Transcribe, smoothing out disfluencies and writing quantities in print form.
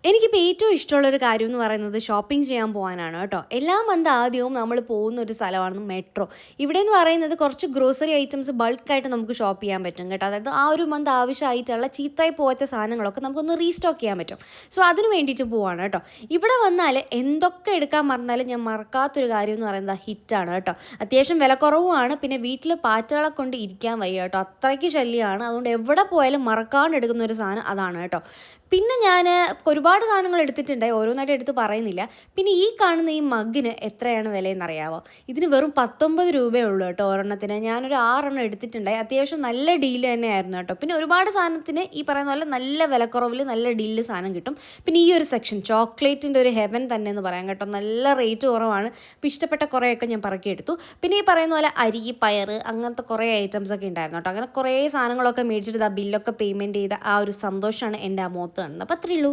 എനിക്കിപ്പോൾ ഏറ്റവും ഇഷ്ടമുള്ളൊരു കാര്യം എന്ന് പറയുന്നത് ഷോപ്പിംഗ് ചെയ്യാൻ പോകാനാണ് കേട്ടോ. എല്ലാ മന്ത് ആദ്യവും നമ്മൾ പോകുന്ന ഒരു സ്ഥലമാണ് മെട്രോ. ഇവിടെ എന്ന് പറയുന്നത് കുറച്ച് ഗ്രോസറി ഐറ്റംസ് ബൾക്കായിട്ട് നമുക്ക് ഷോപ്പ് ചെയ്യാൻ പറ്റും കേട്ടോ. അതായത് ആ ഒരു മന്ത് ആവശ്യമായിട്ടുള്ള ചീത്തായി പോകാത്ത സാധനങ്ങളൊക്കെ നമുക്കൊന്ന് റീസ്റ്റോക്ക് ചെയ്യാൻ പറ്റും. സോ അതിന് വേണ്ടിയിട്ട് പോവാണ് കേട്ടോ. ഇവിടെ വന്നാൽ എന്തൊക്കെ എടുക്കാൻ മറന്നാലും ഞാൻ മറക്കാത്തൊരു കാര്യം എന്ന് പറയുന്നത് ഹിറ്റാണ് കേട്ടോ. അത്യാവശ്യം വില കുറവുമാണ്. പിന്നെ വീട്ടിൽ പാറ്റകളെ കൊണ്ട് ഇരിക്കാൻ വയ്യ കേട്ടോ. അത്രയ്ക്ക് ശല്യമാണ്. അതുകൊണ്ട് എവിടെ പോയാലും മറക്കാണ്ട് എടുക്കുന്ന ഒരു സാധനം അതാണ് കേട്ടോ. പിന്നെ ഞാൻ ഒരുപാട് സാധനങ്ങൾ എടുത്തിട്ടുണ്ടായി, ഓരോന്നായിട്ട് എടുത്ത് പറയുന്നില്ല. പിന്നെ ഈ കാണുന്ന ഈ മഗ്ഗിന് എത്രയാണ് വിലയെന്നറിയാവോ? ഇതിന് വെറും 19 രൂപയേ ഉള്ളൂ കേട്ടോ ഒരെണ്ണത്തിന്. ഞാനൊരു 6 എടുത്തിട്ടുണ്ടായി. അത്യാവശ്യം നല്ല ഡീൽ തന്നെയായിരുന്നു കേട്ടോ. പിന്നെ ഒരുപാട് സാധനത്തിന് ഈ പറയുന്ന പോലെ നല്ല വിലക്കുറവിൽ നല്ല ഡീലിൽ സാധനം കിട്ടും. പിന്നെ ഈ ഒരു സെക്ഷൻ ചോക്ലേറ്റിൻ്റെ ഒരു ഹെവൻ തന്നെ എന്ന് പറയാം കേട്ടോ. നല്ല റേറ്റ് കുറവാണ്. അപ്പോൾ ഇഷ്ടപ്പെട്ട കുറേയൊക്കെ ഞാൻ പറക്കിയെടുത്തു. പിന്നെ ഈ പറയുന്ന പോലെ അരി, പയർ, അങ്ങനത്തെ കുറേ ഐറ്റംസ് ഒക്കെ ഉണ്ടായിരുന്നു കേട്ടോ. അങ്ങനെ കുറേ സാധനങ്ങളൊക്കെ മേടിച്ചിട്ട് ആ ബില്ലൊക്കെ പേയ്മെൻറ്റ് ചെയ്ത ആ ഒരു സന്തോഷമാണ് എൻ്റെ ആ മുഖത്ത് കാണുന്നത്. അപ്പോൾ അത്രയേ ഉള്ളൂ.